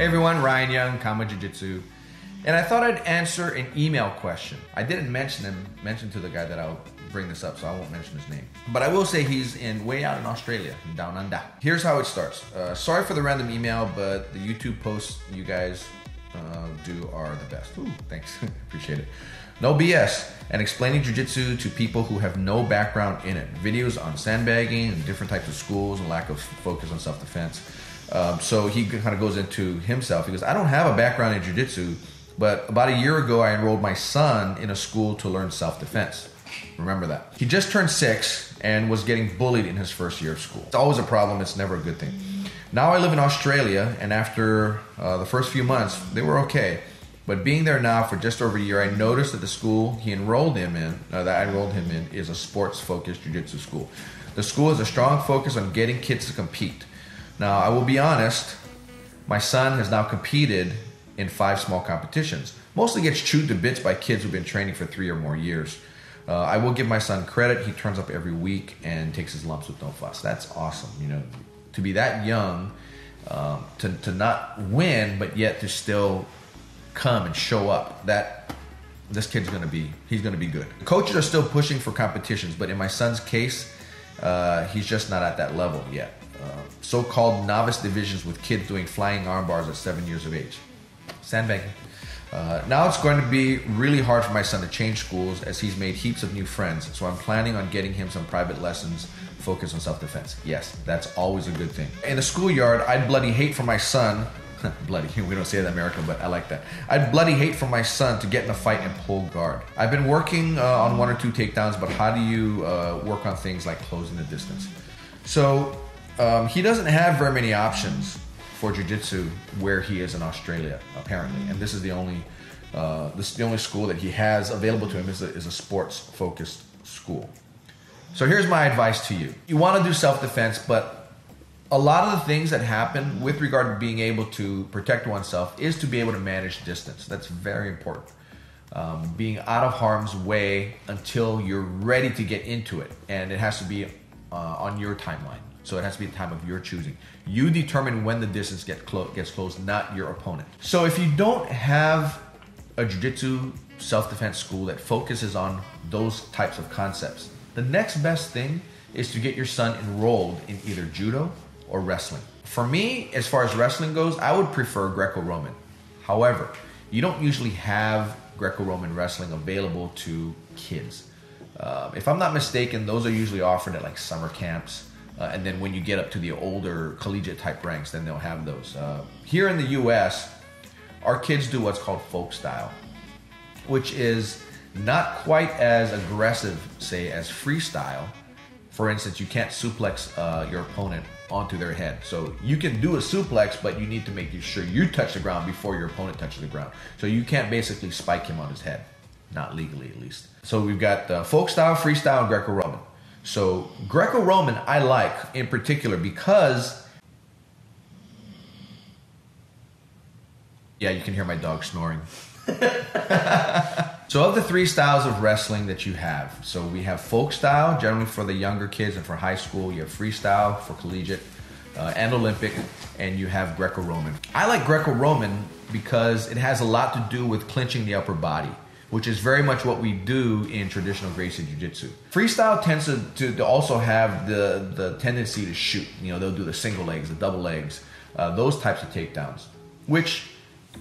Hey everyone, Ryan Young, Kama Jiu-Jitsu. And I thought I'd answer an email question. I didn't mention to the guy that I'll bring this up, so I won't mention his name. But I will say he's way out in Australia, down under. Here's how it starts. Sorry for the random email, but the YouTube posts you guys do are the best. Ooh, thanks, appreciate it. No BS, and explaining jiu-jitsu to people who have no background in it. Videos on sandbagging and different types of schools and lack of focus on self-defense. So he kind of goes into himself. He goes, I don't have a background in jiu-jitsu, but about a year ago, I enrolled my son in a school to learn self-defense. Remember that. He just turned 6 and was getting bullied in his first year of school. It's always a problem. It's never a good thing. Now I live in Australia, and after the first few months, they were okay. But being there now for just over a year, I noticed that the school he enrolled him in, is a sports-focused jiu-jitsu school. The school has a strong focus on getting kids to compete. Now, I will be honest, my son has now competed in 5 small competitions. Mostly gets chewed to bits by kids who've been training for 3 or more years. I will give my son credit. He turns up every week and takes his lumps with no fuss. That's awesome. You know, to be that young, to not win, but yet to still come and show up. This kid's he's gonna be good. The coaches are still pushing for competitions, but in my son's case, he's just not at that level yet. So-called novice divisions with kids doing flying arm bars at 7 years of age. Sandbagging. Now it's going to be really hard for my son to change schools as he's made heaps of new friends. So I'm planning on getting him some private lessons focused on self-defense. Yes, that's always a good thing. In the schoolyard, I'd bloody hate for my son, bloody, we don't say that in America, but I like that. I'd bloody hate for my son to get in a fight and pull guard. I've been working on 1 or 2 takedowns, but how do you work on things like closing the distance? So he doesn't have very many options for jiu-jitsu where he is in Australia, apparently, and this is the only school that he has available to him is a sports-focused school. So here's my advice to you: you want to do self-defense, but a lot of the things that happen with regard to being able to protect oneself is to be able to manage distance. That's very important. Being out of harm's way until you're ready to get into it, and it has to be on your timeline. So it has to be the time of your choosing. You determine when the distance gets closed, not your opponent. So if you don't have a jiu-jitsu self-defense school that focuses on those types of concepts, the next best thing is to get your son enrolled in either judo or wrestling. For me, as far as wrestling goes, I would prefer Greco-Roman. However, you don't usually have Greco-Roman wrestling available to kids. If I'm not mistaken, those are usually offered at like summer camps. And then when you get up to the older collegiate type ranks, then they'll have those. Here in the US, our kids do what's called folk style, which is not quite as aggressive, say, as freestyle. For instance, you can't suplex your opponent onto their head. So you can do a suplex, but you need to make sure you touch the ground before your opponent touches the ground. So you can't basically spike him on his head, not legally at least. So we've got folk style, freestyle, and Greco-Roman. So Greco-Roman I like in particular because, yeah, you can hear my dog snoring. So of the 3 styles of wrestling that you have, so we have folk style, generally for the younger kids and for high school. You have freestyle for collegiate and Olympic, and you have Greco-Roman. I like Greco-Roman because it has a lot to do with clinching the upper body, which is very much what we do in traditional Gracie Jiu-Jitsu. Freestyle tends to also have the tendency to shoot. You know, they'll do the single legs, the double legs, those types of takedowns, which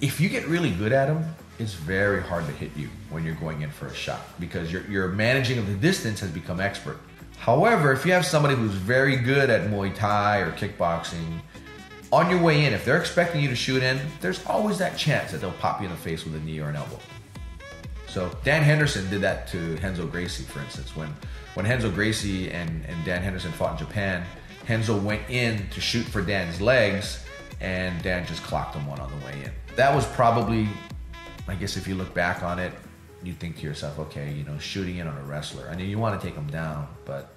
if you get really good at them, it's very hard to hit you when you're going in for a shot because your managing of the distance has become expert. However, if you have somebody who's very good at Muay Thai or kickboxing, on your way in, if they're expecting you to shoot in, there's always that chance that they'll pop you in the face with a knee or an elbow. So Dan Henderson did that to Renzo Gracie, for instance. When Renzo Gracie and Dan Henderson fought in Japan, Renzo went in to shoot for Dan's legs, and Dan just clocked him one on the way in. That was probably, I guess if you look back on it, you think to yourself, okay, you know, shooting in on a wrestler. I mean, you want to take him down, but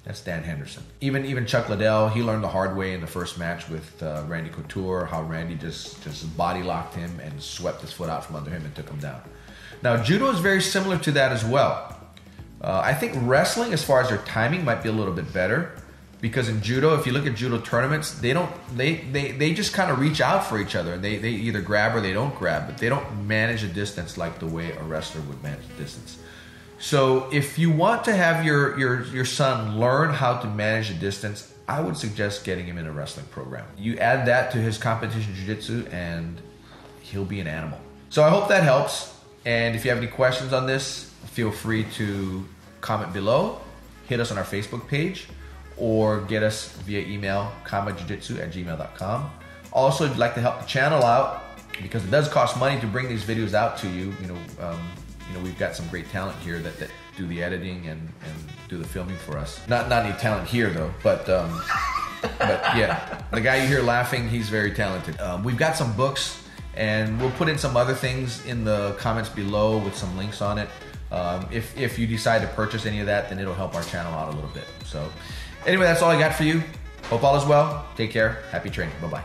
that's Dan Henderson. Even Chuck Liddell, he learned the hard way in the first match with Randy Couture, how Randy just body locked him and swept his foot out from under him and took him down. Now, judo is very similar to that as well. I think wrestling, as far as their timing, might be a little bit better. Because in judo, if you look at judo tournaments, they just kind of reach out for each other, and they either grab or they don't grab, but they don't manage a distance like the way a wrestler would manage a distance. So if you want to have your son learn how to manage a distance, I would suggest getting him in a wrestling program. You add that to his competition jiu-jitsu and he'll be an animal. So I hope that helps. And if you have any questions on this, feel free to comment below, hit us on our Facebook page, or get us via email, kamajujitsu@gmail.com. Also, if you'd like to help the channel out, because it does cost money to bring these videos out to you, we've got some great talent here that do the editing and do the filming for us. Not any talent here though, but yeah, the guy you hear laughing, he's very talented. We've got some books, and we'll put in some other things in the comments below with some links on it. If you decide to purchase any of that, then it'll help our channel out a little bit. So anyway, that's all I got for you. Hope all is well. Take care. Happy training. Bye-bye.